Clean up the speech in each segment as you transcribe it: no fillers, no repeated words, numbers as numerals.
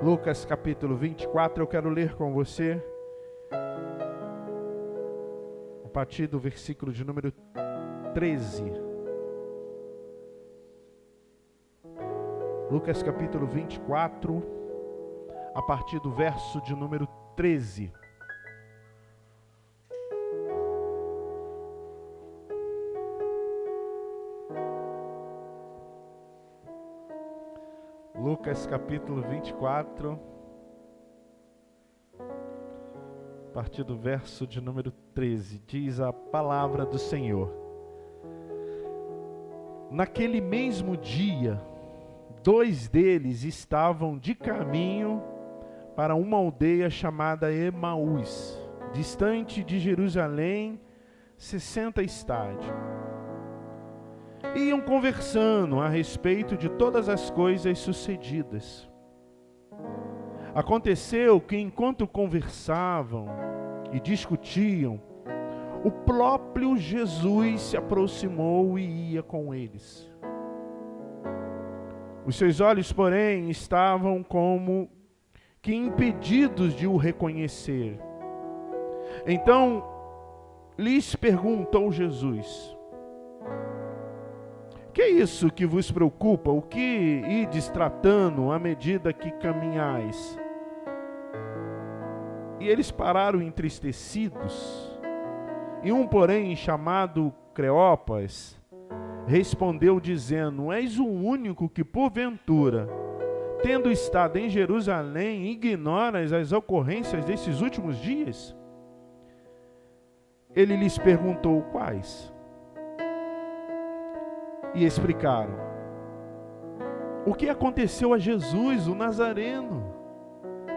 Lucas capítulo 24, eu quero ler com você a partir do versículo de número 13. Lucas capítulo 24, a partir do verso de número 13. Lucas capítulo 24, a partir do verso de número 13, diz a palavra do Senhor. Naquele mesmo dia, 2 deles estavam de caminho para uma aldeia chamada Emaús, distante de Jerusalém, 60 estádios. Iam conversando a respeito de todas as coisas sucedidas. Aconteceu que enquanto conversavam e discutiam, o próprio Jesus se aproximou e ia com eles. Os seus olhos, porém, estavam como que impedidos de o reconhecer. Então lhes perguntou Jesus: que é isso que vos preocupa? O que ides tratando à medida que caminhais? E eles pararam entristecidos. E um, porém, chamado Cleopas, respondeu dizendo: és o único que, porventura, tendo estado em Jerusalém, ignoras as ocorrências desses últimos dias? Ele lhes perguntou: quais? E explicaram o que aconteceu a Jesus, o Nazareno,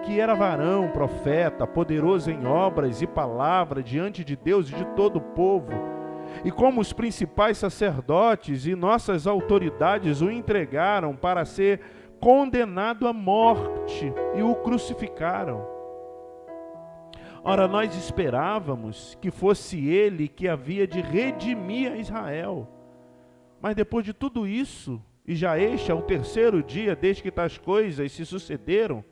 que era varão, profeta, poderoso em obras e palavra diante de Deus e de todo o povo, e como os principais sacerdotes e nossas autoridades o entregaram para ser condenado à morte e o crucificaram. Ora, nós esperávamos que fosse ele que havia de redimir a Israel. Mas depois de tudo isso, e já este é o 3º dia desde que tais coisas se sucederam,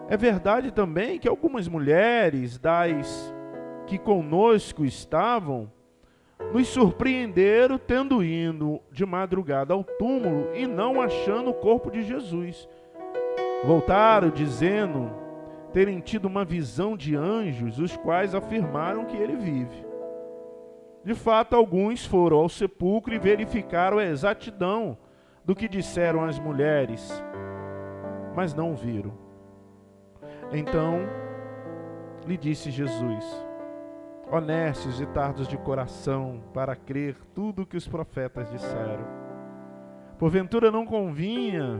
é verdade também que algumas mulheres das que conosco estavam, nos surpreenderam tendo ido de madrugada ao túmulo e não achando o corpo de Jesus. Voltaram dizendo terem tido uma visão de anjos, os quais afirmaram que ele vive. De fato, alguns foram ao sepulcro e verificaram a exatidão do que disseram as mulheres, mas não viram. Então lhe disse Jesus: honestos e tardos de coração para crer tudo o que os profetas disseram. Porventura não convinha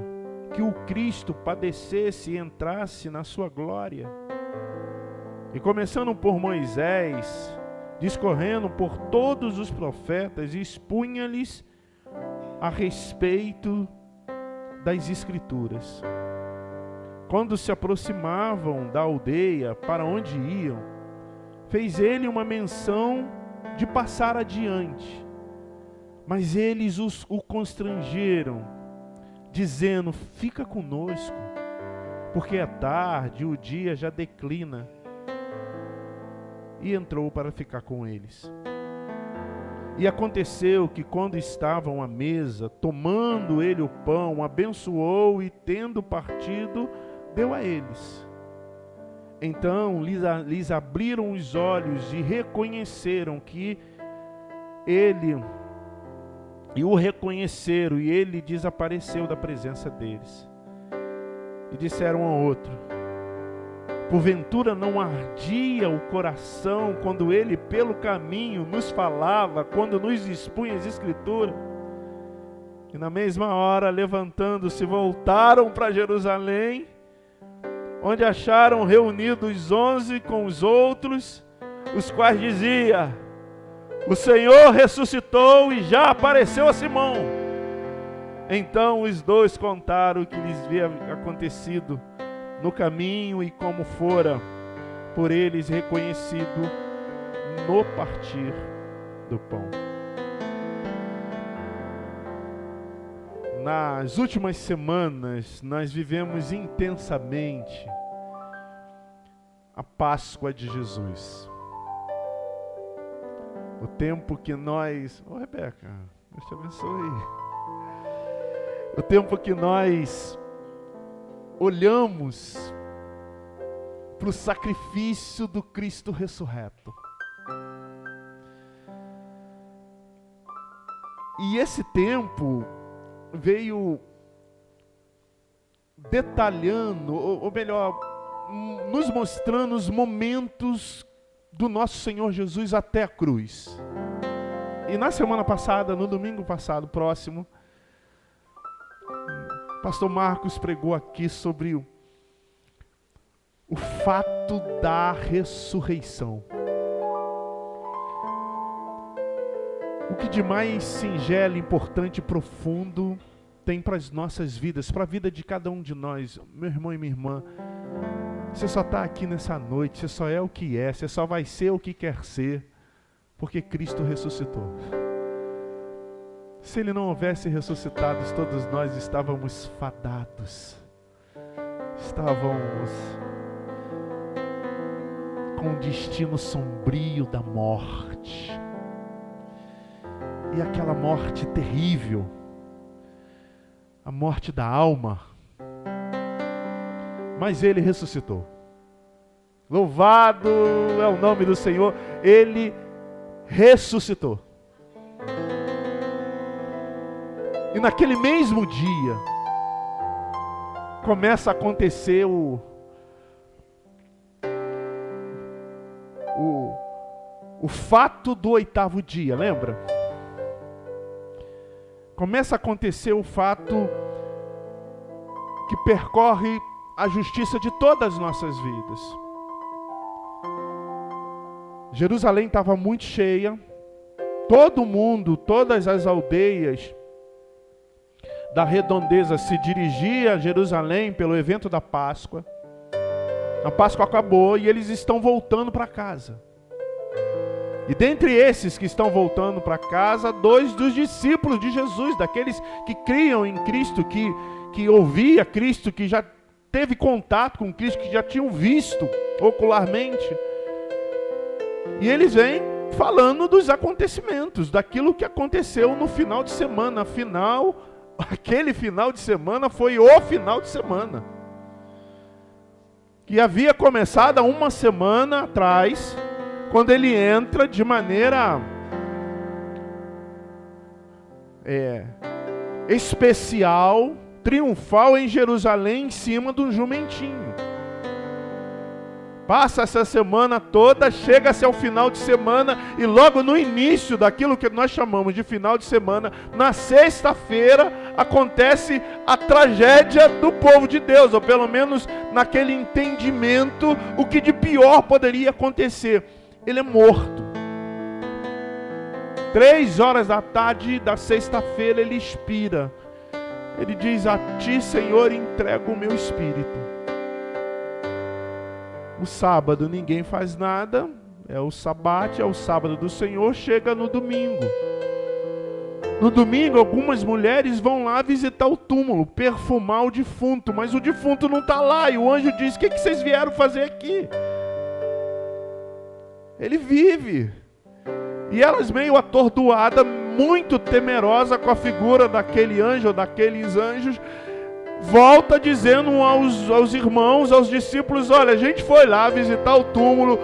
que o Cristo padecesse e entrasse na sua glória? E começando por Moisés, discorrendo por todos os profetas, expunha-lhes a respeito das Escrituras. Quando se aproximavam da aldeia para onde iam, fez ele uma menção de passar adiante. Mas eles o constrangeram, dizendo: fica conosco, porque é tarde, o dia já declina. E entrou para ficar com eles. E aconteceu que, quando estavam à mesa, tomando ele o pão, abençoou e, tendo partido, deu a eles. Então lhes abriram os olhos e reconheceram que ele, e o reconheceram, e ele desapareceu da presença deles. E disseram um ao outro: porventura não ardia o coração quando ele pelo caminho nos falava, quando nos expunha as Escrituras? E na mesma hora, levantando-se, voltaram para Jerusalém, onde acharam reunidos 11 com os outros, os quais dizia: o Senhor ressuscitou e já apareceu a Simão. Então os 2 contaram o que lhes havia acontecido no caminho e como fora por eles reconhecido no partir do pão. Nas últimas semanas, nós vivemos intensamente a Páscoa de Jesus. O tempo que nós... Ô Rebeca, Deus te abençoe. O tempo que nós olhamos para o sacrifício do Cristo ressurreto. E esse tempo veio detalhando, ou melhor, nos mostrando os momentos do nosso Senhor Jesus até a cruz. E na semana passada, no domingo passado, próximo, o pastor Marcos pregou aqui sobre o fato da ressurreição. O que de mais singelo, importante e profundo tem para as nossas vidas, para a vida de cada um de nós. Meu irmão e minha irmã, você só está aqui nessa noite, você só é o que é, você só vai ser o que quer ser, porque Cristo ressuscitou. Se Ele não houvesse ressuscitado, todos nós estávamos fadados, estávamos com um destino sombrio da morte. E aquela morte terrível, a morte da alma. Mas Ele ressuscitou. Louvado é o nome do Senhor. Ele ressuscitou. E naquele mesmo dia, começa a acontecer o fato do 8º dia, lembra? Começa a acontecer o fato que percorre a justiça de todas as nossas vidas. Jerusalém estava muito cheia, todo mundo, todas as aldeias da redondeza se dirigia a Jerusalém pelo evento da Páscoa. A Páscoa acabou e eles estão voltando para casa. E dentre esses que estão voltando para casa, 2 dos discípulos de Jesus, daqueles que criam em Cristo, que ouvia Cristo, que já teve contato com Cristo, que já tinham visto ocularmente. E eles vêm falando dos acontecimentos, daquilo que aconteceu no final de semana. Afinal, aquele final de semana foi o final de semana. Que havia começado há uma semana atrás, quando ele entra de maneira especial, triunfal em Jerusalém, em cima de um jumentinho. Passa essa semana toda, chega-se ao final de semana, e logo no início daquilo que nós chamamos de final de semana, na sexta-feira, acontece a tragédia do povo de Deus, ou pelo menos naquele entendimento, o que de pior poderia acontecer. Ele é morto. 3 da tarde da sexta-feira ele expira. Ele diz: a ti, Senhor, entrego o meu espírito. O sábado ninguém faz nada, é o sabate, é o sábado do Senhor. Chega no domingo. No domingo algumas mulheres vão lá visitar o túmulo, perfumar o defunto, mas o defunto não está lá, e o anjo diz: o que vocês vieram fazer aqui? Ele vive. E elas, meio atordoadas, muito temerosa com a figura daquele anjo, ou daqueles anjos, volta dizendo aos irmãos, aos discípulos: olha, a gente foi lá visitar o túmulo,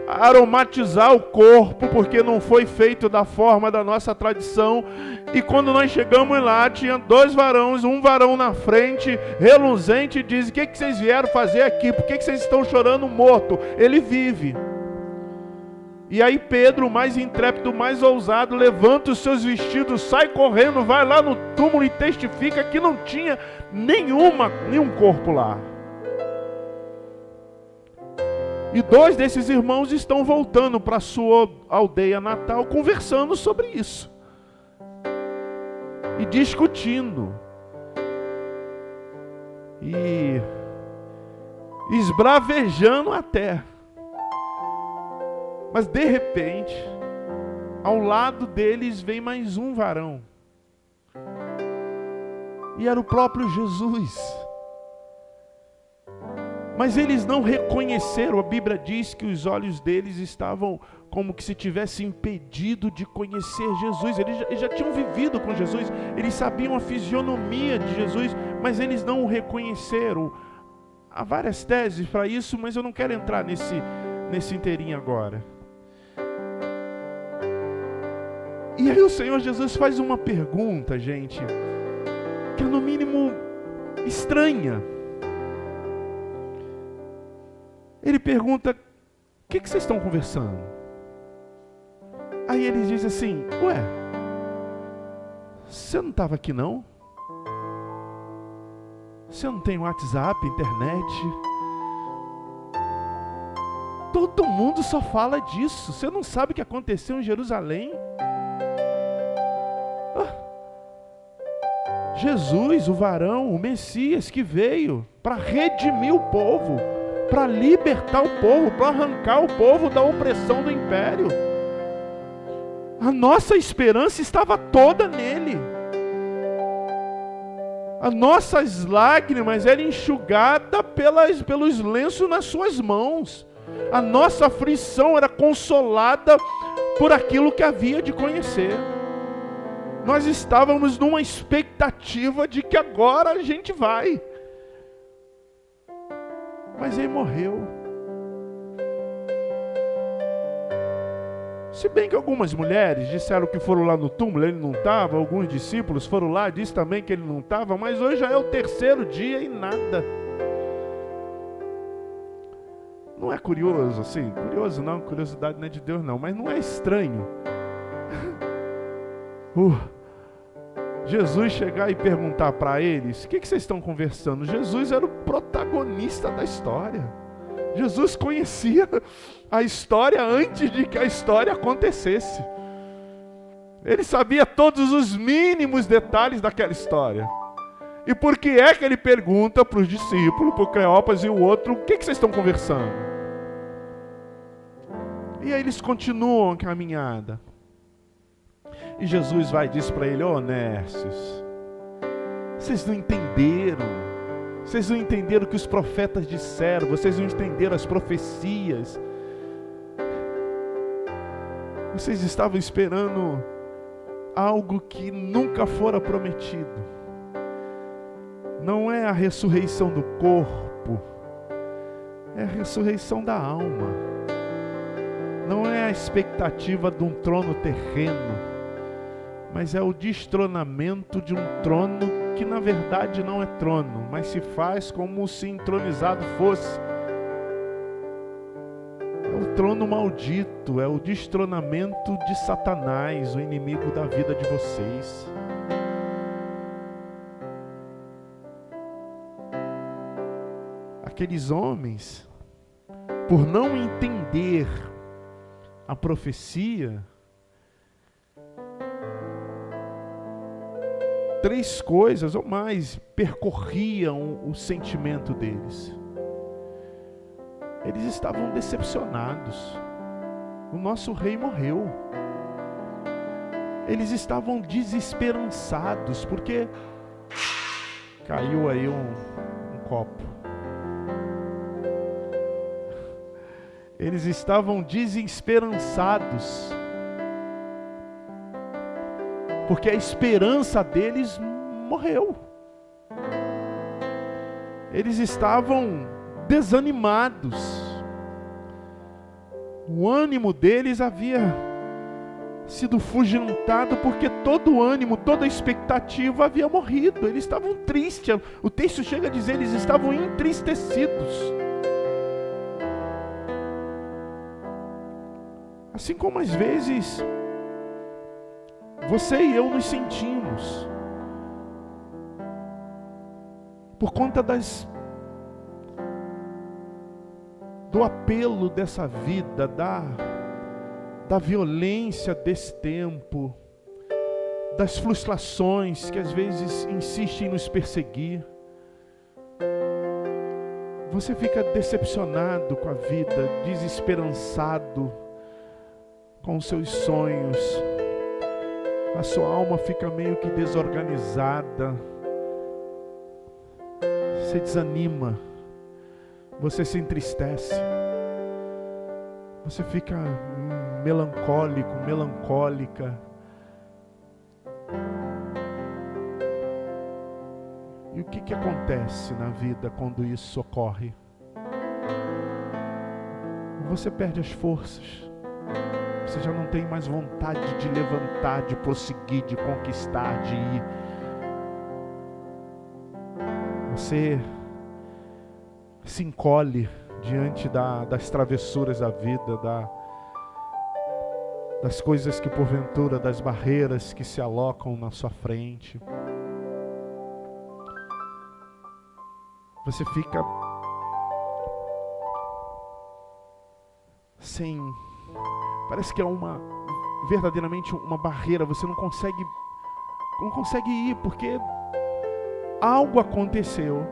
aromatizar o corpo, porque não foi feito da forma da nossa tradição. E quando nós chegamos lá, tinha 2 varões, um varão na frente, reluzente, e diz: o que vocês vieram fazer aqui? Por que vocês estão chorando morto? Ele vive. E aí Pedro, o mais intrépido, o mais ousado, levanta os seus vestidos, sai correndo, vai lá no túmulo e testifica que não tinha nenhum corpo lá. E 2 desses irmãos estão voltando para a sua aldeia natal, conversando sobre isso. E discutindo. E esbravejando até. Mas de repente, ao lado deles vem mais um varão. E era o próprio Jesus. Mas eles não reconheceram. A Bíblia diz que os olhos deles estavam como que se tivessem impedido de conhecer Jesus. Eles já tinham vivido com Jesus, eles sabiam a fisionomia de Jesus, mas eles não o reconheceram. Há várias teses para isso, mas eu não quero entrar nesse inteirinho agora. E aí o Senhor Jesus faz uma pergunta, gente, que é no mínimo estranha. Ele pergunta: o que vocês estão conversando? Aí ele diz assim: ué, você não estava aqui não? Você não tem WhatsApp, internet? Todo mundo só fala disso. Você não sabe o que aconteceu em Jerusalém? Jesus, o varão, o Messias que veio para redimir o povo, para libertar o povo, para arrancar o povo da opressão do império. A nossa esperança estava toda nele. As nossas lágrimas eram enxugadas pelos lenços nas suas mãos. A nossa aflição era consolada por aquilo que havia de conhecer. Nós estávamos numa expectativa de que agora a gente vai. Mas ele morreu. Se bem que algumas mulheres disseram que foram lá no túmulo, ele não estava. Alguns discípulos foram lá, disse também que ele não estava. Mas hoje já é o terceiro dia e nada. Não é curioso assim? Curioso não, curiosidade não é de Deus não. Mas não é estranho Jesus chegar e perguntar para eles: o que vocês estão conversando? Jesus era o protagonista da história. Jesus conhecia a história antes de que a história acontecesse. Ele sabia todos os mínimos detalhes daquela história. E por que é que ele pergunta para os discípulos, para o Cleópas e o outro: o que vocês estão conversando? E aí eles continuam a caminhada. E Jesus vai e diz para ele: ô Nércios, vocês não entenderam. Vocês não entenderam o que os profetas disseram. Vocês não entenderam as profecias. Vocês estavam esperando algo que nunca fora prometido. Não é a ressurreição do corpo, é a ressurreição da alma. Não é a expectativa de um trono terreno, mas é o destronamento de um trono que na verdade não é trono, mas se faz como se entronizado fosse. É o trono maldito, é o destronamento de Satanás, o inimigo da vida de vocês. Aqueles homens, por não entender a profecia, três coisas ou mais percorriam o sentimento deles. Eles estavam decepcionados. O nosso rei morreu. Eles estavam desesperançados, porque caiu aí um copo. Eles estavam desesperançados, porque a esperança deles morreu. Eles estavam desanimados. O ânimo deles havia sido fugentado, porque todo o ânimo, toda a expectativa havia morrido. Eles estavam tristes. O texto chega a dizer: eles estavam entristecidos. Assim como às vezes você e eu nos sentimos, por conta do apelo dessa vida, da violência desse tempo, das frustrações que às vezes insistem em nos perseguir. Você fica decepcionado com a vida, desesperançado com os seus sonhos. A sua alma fica meio que desorganizada. você desanima, você se entristece, você fica melancólico, melancólica. E o que acontece na vida quando isso ocorre? Você perde as forças, você já não tem mais vontade de levantar, de prosseguir, de conquistar, de ir. Você se encolhe diante das travessuras da vida, das coisas que porventura, das barreiras que se alocam na sua frente. Você fica sem, parece que é verdadeiramente uma barreira, você não consegue ir, porque algo aconteceu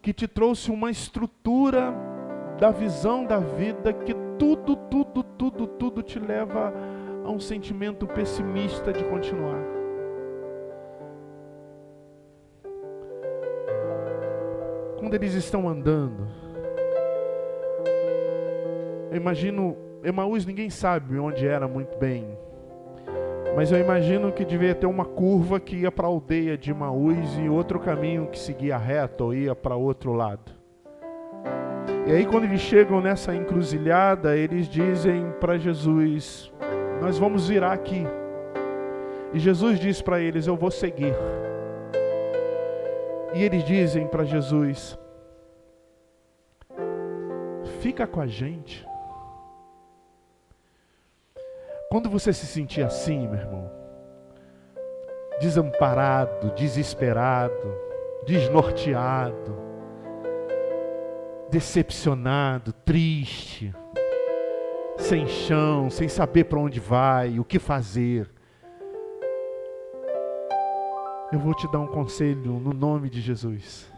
que te trouxe uma estrutura da visão da vida que tudo te leva a um sentimento pessimista de continuar. Quando eles estão andando, eu imagino, Emaús ninguém sabe onde era muito bem, mas eu imagino que devia ter uma curva que ia para a aldeia de Emaús e outro caminho que seguia reto ou ia para outro lado. E aí quando eles chegam nessa encruzilhada, eles dizem para Jesus: nós vamos virar aqui. E Jesus diz para eles: eu vou seguir. E eles dizem para Jesus: fica com a gente. Quando você se sentir assim, meu irmão, desamparado, desesperado, desnorteado, decepcionado, triste, sem chão, sem saber para onde vai, o que fazer, eu vou te dar um conselho no nome de Jesus.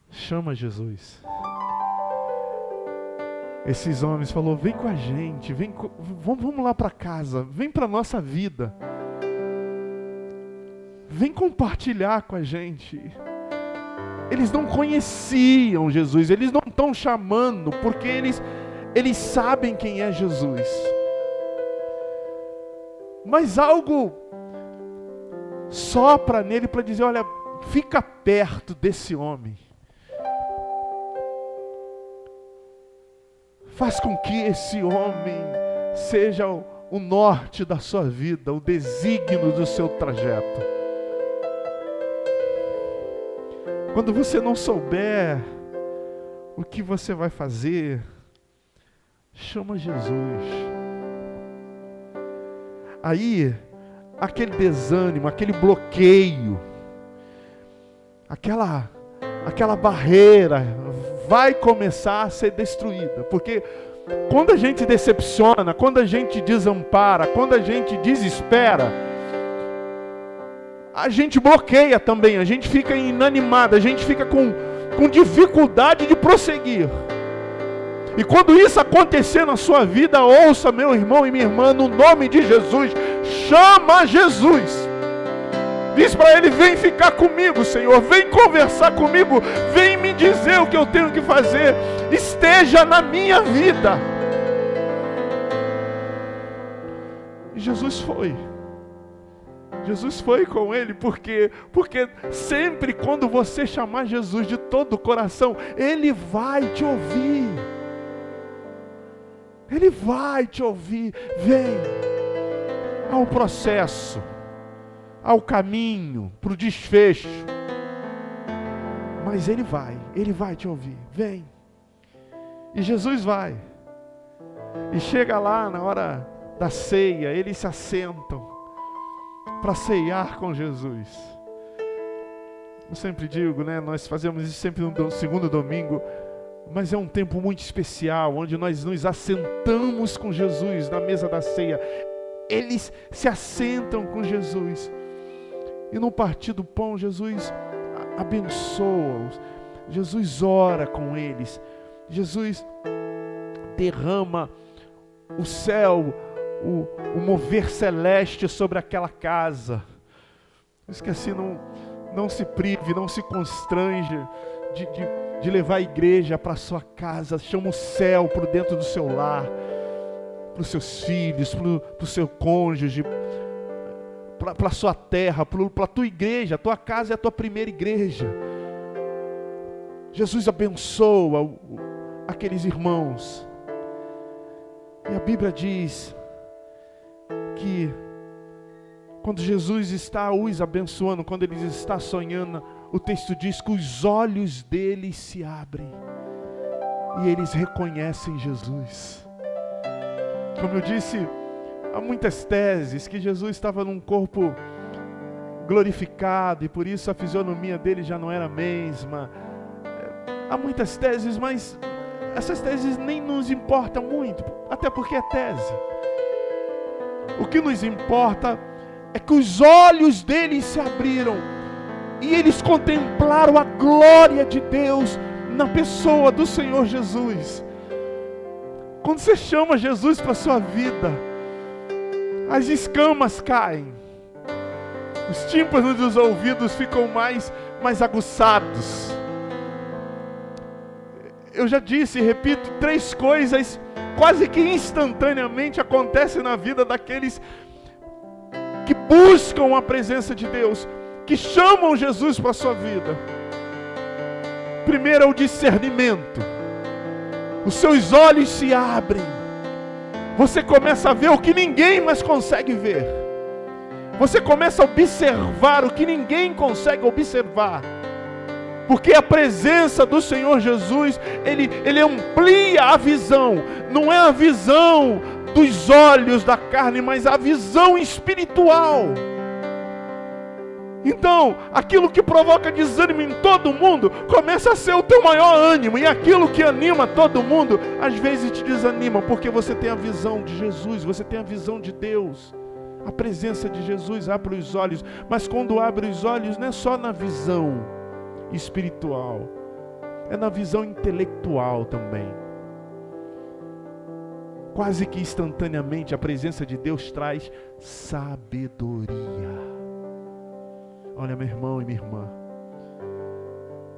Chama Jesus. Esses homens falaram: vem com a gente, vamos lá para casa, vem para a nossa vida, vem compartilhar com a gente. Eles não conheciam Jesus, eles não estão chamando, porque eles sabem quem é Jesus. Mas algo sopra nele para dizer: olha, fica perto desse homem. Faz com que esse homem seja o norte da sua vida, o desígnio do seu trajeto. Quando você não souber o que você vai fazer, chama Jesus. Aí, aquele desânimo, aquele bloqueio, aquela barreira vai começar a ser destruída. Porque quando a gente decepciona, quando a gente desampara, quando a gente desespera, a gente bloqueia também, a gente fica inanimado, a gente fica com dificuldade de prosseguir. E quando isso acontecer na sua vida, ouça, meu irmão e minha irmã, no nome de Jesus, chama Jesus. Diz para ele: vem ficar comigo, Senhor, vem conversar comigo, vem me dizer o que eu tenho que fazer, esteja na minha vida. E Jesus foi com ele, porque sempre quando você chamar Jesus de todo o coração, Ele vai te ouvir. Ele vai te ouvir. Vem ao processo, ao caminho, para o desfecho. Mas Ele vai te ouvir. Vem. E Jesus vai. E chega lá na hora da ceia, eles se assentam para ceiar com Jesus. Eu sempre digo, né? Nós fazemos isso sempre no segundo domingo, mas é um tempo muito especial, onde nós nos assentamos com Jesus na mesa da ceia. Eles se assentam com Jesus. E no partir do pão, Jesus abençoa-os. Jesus ora com eles. Jesus derrama o céu, o mover celeste sobre aquela casa. Eu esqueci, Não se prive, não se constranja de levar a igreja para a sua casa. Chama o céu para dentro do seu lar, para os seus filhos, para o seu cônjuge, para a sua terra, para a tua igreja. A tua casa é a tua primeira igreja. Jesus abençoa aqueles irmãos. E a Bíblia diz que quando Jesus está os abençoando, quando Ele está sonhando, o texto diz que os olhos deles se abrem e eles reconhecem Jesus. Como eu disse, há muitas teses que Jesus estava num corpo glorificado e por isso a fisionomia dele já não era a mesma. Há muitas teses, mas essas teses nem nos importam muito, até porque é tese. O que nos importa é que os olhos deles se abriram e eles contemplaram a glória de Deus na pessoa do Senhor Jesus. Quando você chama Jesus para a sua vida, as escamas caem, os tímpanos dos ouvidos ficam mais aguçados. Eu já disse e repito, 3 coisas quase que instantaneamente acontecem na vida daqueles que buscam a presença de Deus, que chamam Jesus para a sua vida. Primeiro é o discernimento. Os seus olhos se abrem. Você começa a ver o que ninguém mais consegue ver. Você começa a observar o que ninguém consegue observar. Porque a presença do Senhor Jesus, Ele amplia a visão. Não é a visão dos olhos da carne, mas a visão espiritual. Então, aquilo que provoca desânimo em todo mundo, começa a ser o teu maior ânimo. E aquilo que anima todo mundo, às vezes te desanima, porque você tem a visão de Jesus, você tem a visão de Deus. A presença de Jesus abre os olhos. Mas quando abre os olhos, não é só na visão espiritual, é na visão intelectual também. Quase que instantaneamente a presença de Deus traz sabedoria. Olha, meu irmão e minha irmã,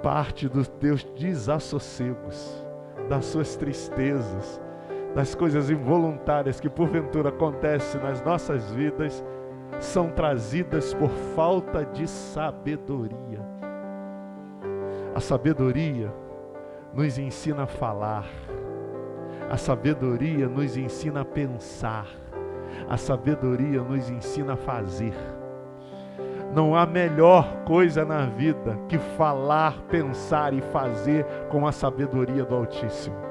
parte dos teus desassossegos, das suas tristezas, das coisas involuntárias que porventura acontecem nas nossas vidas, são trazidas por falta de sabedoria. A sabedoria nos ensina a falar. A sabedoria nos ensina a pensar. A sabedoria nos ensina a fazer. Não há melhor coisa na vida que falar, pensar e fazer com a sabedoria do Altíssimo.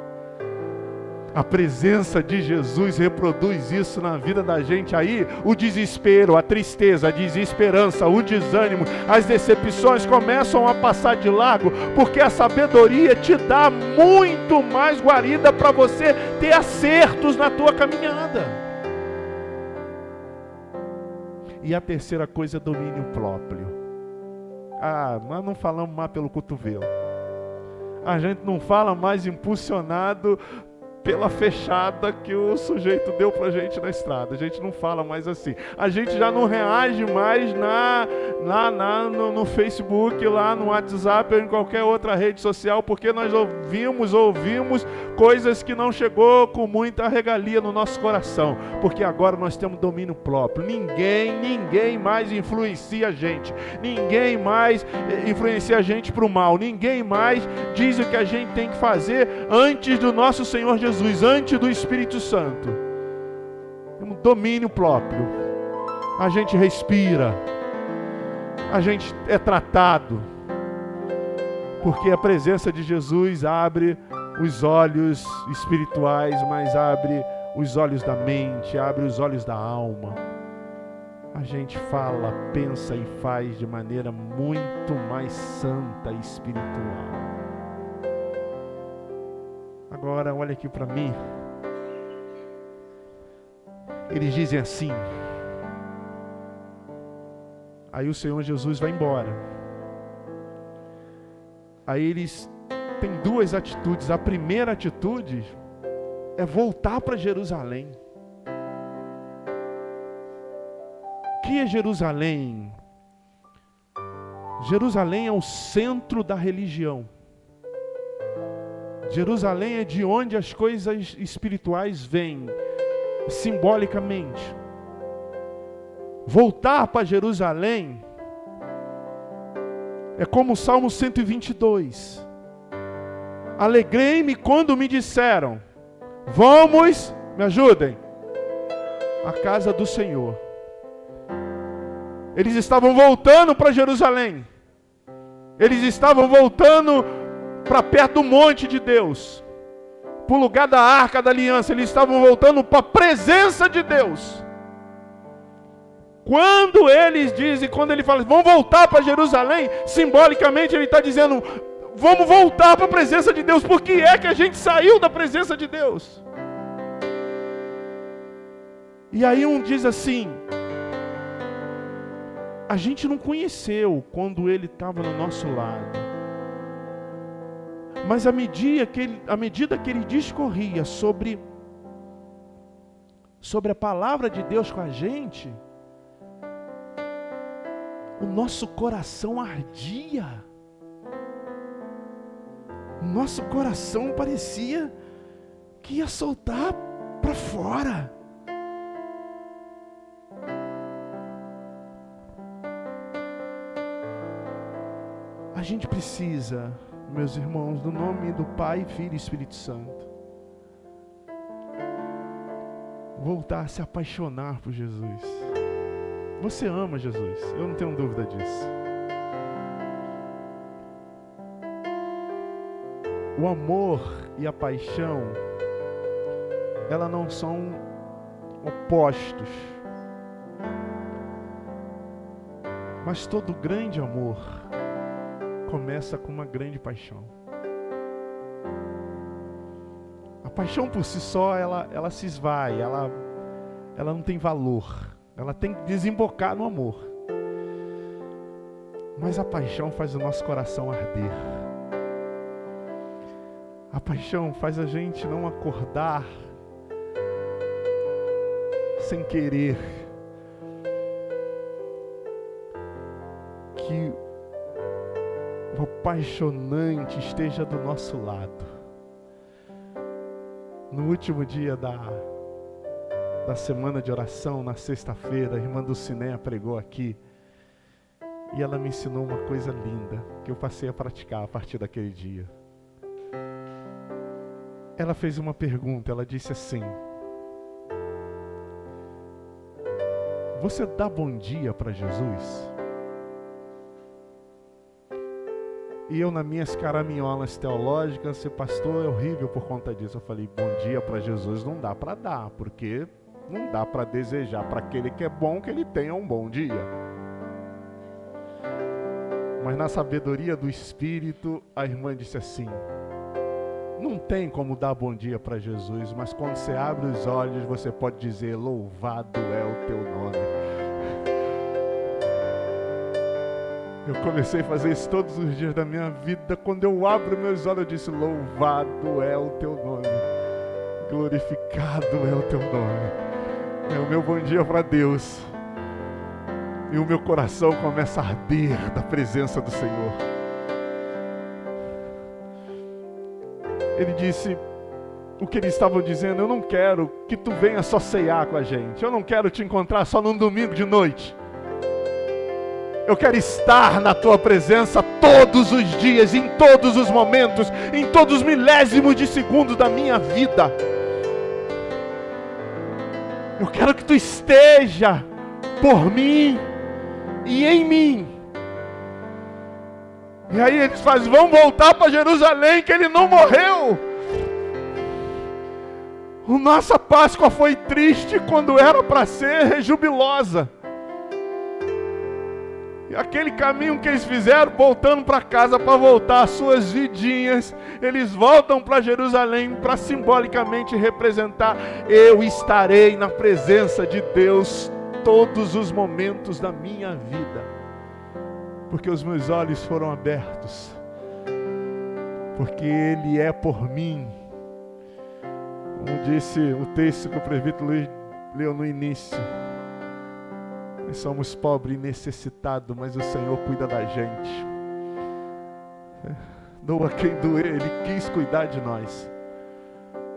A presença de Jesus reproduz isso na vida da gente. Aí o desespero, a tristeza, a desesperança, o desânimo, as decepções começam a passar de largo, porque a sabedoria te dá muito mais guarida para você ter acertos na tua caminhada. E a terceira coisa é domínio próprio. Nós não falamos mais pelo cotovelo. A gente não fala mais impulsionado pela fechada que o sujeito deu pra gente na estrada. A gente não fala mais assim. A gente já não reage mais no Facebook, lá no WhatsApp ou em qualquer outra rede social, porque nós ouvimos coisas que não chegou com muita regalia no nosso coração. Porque agora nós temos domínio próprio. Ninguém mais influencia a gente. Ninguém mais influencia a gente pro mal. Ninguém mais diz o que a gente tem que fazer antes do nosso Senhor Jesus, antes do Espírito Santo. Temos domínio próprio. A gente respira. A gente é tratado. Porque a presença de Jesus abre os olhos espirituais, mas abre os olhos da mente, abre os olhos da alma. A gente fala, pensa e faz de maneira muito mais santa e espiritual. Agora, olha aqui para mim. Eles dizem assim. Aí o Senhor Jesus vai embora. Aí eles têm 2 atitudes. A primeira atitude é voltar para Jerusalém. O que é Jerusalém? Jerusalém é o centro da religião. Jerusalém é de onde as coisas espirituais vêm, simbolicamente. Voltar para Jerusalém é como o Salmo 122. Alegrei-me quando me disseram: vamos, me ajudem, à casa do Senhor. Eles estavam voltando para Jerusalém. Eles estavam voltando para perto do monte de Deus, para o lugar da Arca da Aliança. Eles estavam voltando para a presença de Deus. Quando eles dizem, quando ele fala, vão voltar para Jerusalém, simbolicamente ele está dizendo, vamos voltar para a presença de Deus. Por que é que a gente saiu da presença de Deus? E aí um diz assim, a gente não conheceu quando ele estava no nosso lado. Mas à medida que ele discorria sobre a palavra de Deus com a gente, o nosso coração ardia. O nosso coração parecia que ia soltar para fora. A gente precisa, meus irmãos, no nome do Pai, Filho e Espírito Santo, voltar a se apaixonar por Jesus. Você ama Jesus, eu não tenho dúvida disso. O amor e a paixão, elas não são opostos. Mas todo grande amor começa com uma grande paixão. A paixão por si só, ela se esvai, ela não tem valor. Ela tem que desembocar no amor. Mas a paixão faz o nosso coração arder. A paixão faz a gente não acordar sem querer que o apaixonante esteja do nosso lado. No último dia da semana de oração, na sexta-feira, a irmã Dulcinéia pregou aqui. E ela me ensinou uma coisa linda, que eu passei a praticar a partir daquele dia. Ela fez uma pergunta, ela disse assim: você dá bom dia para Jesus? E eu, nas minhas caraminholas teológicas, ser pastor é horrível por conta disso. Eu falei, bom dia para Jesus não dá para dar, porque não dá para desejar para aquele que é bom que ele tenha um bom dia. Mas na sabedoria do Espírito, a irmã disse assim, não tem como dar bom dia para Jesus, mas quando você abre os olhos, você pode dizer, louvado é o teu nome. Eu comecei a fazer isso todos os dias da minha vida. Quando eu abro meus olhos, eu disse, louvado é o teu nome. Glorificado é o teu nome. É o meu bom dia para Deus. E o meu coração começa a arder da presença do Senhor. Ele disse, o que eles estavam dizendo, eu não quero que tu venha só ceiar com a gente. Eu não quero te encontrar só num domingo de noite. Eu quero estar na tua presença todos os dias, em todos os momentos, em todos os milésimos de segundo da minha vida. Eu quero que tu esteja por mim e em mim. E aí eles fazem, vamos voltar para Jerusalém, que ele não morreu. A nossa Páscoa foi triste quando era para ser jubilosa. E aquele caminho que eles fizeram, voltando para casa para voltar às suas vidinhas, eles voltam para Jerusalém para simbolicamente representar, eu estarei na presença de Deus todos os momentos da minha vida, porque os meus olhos foram abertos, porque Ele é por mim. Como disse o texto que o presbítero Luiz leu no início, Nós somos pobres e necessitados, mas o Senhor cuida da gente. Doa quem doer, Ele quis cuidar de nós.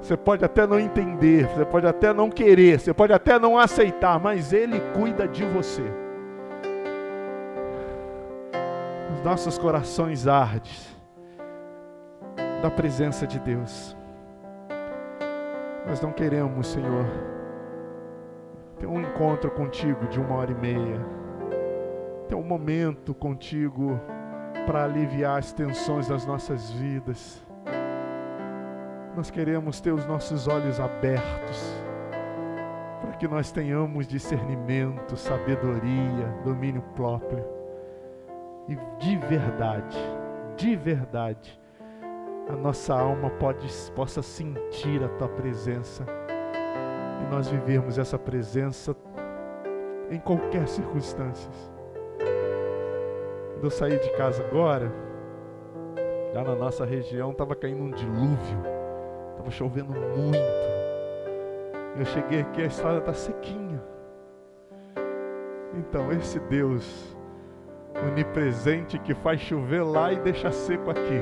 Você pode até não entender, você pode até não querer, você pode até não aceitar, mas Ele cuida de você. Os nossos corações ardem da presença de Deus. Nós não queremos, Senhor, ter um encontro contigo de 1h30, ter um momento contigo para aliviar as tensões das nossas vidas. Nós queremos ter os nossos olhos abertos, para que nós tenhamos discernimento, sabedoria, domínio próprio. E de verdade, a nossa alma possa sentir a Tua presença. E nós vivermos essa presença em qualquer circunstância. Quando eu saí de casa agora, já na nossa região estava caindo um dilúvio, estava chovendo muito. Eu cheguei aqui, a estrada está sequinha. Então esse Deus onipresente que faz chover lá e deixa seco aqui,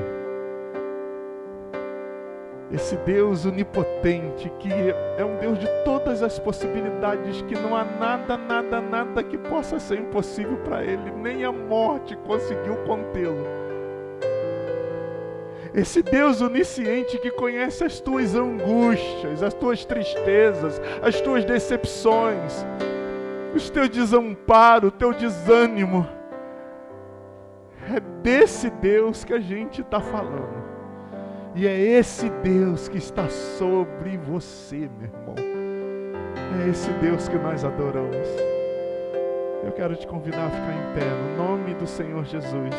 esse Deus onipotente que é um Deus de todas as possibilidades, que não há nada que possa ser impossível para Ele, nem a morte conseguiu contê-lo. Esse Deus onisciente que conhece as tuas angústias, as tuas tristezas, as tuas decepções, os teus desamparos, o teu desânimo. É desse Deus que a gente está falando. E é esse Deus que está sobre você, meu irmão. É esse Deus que nós adoramos. Eu quero te convidar a ficar em pé, no nome do Senhor Jesus.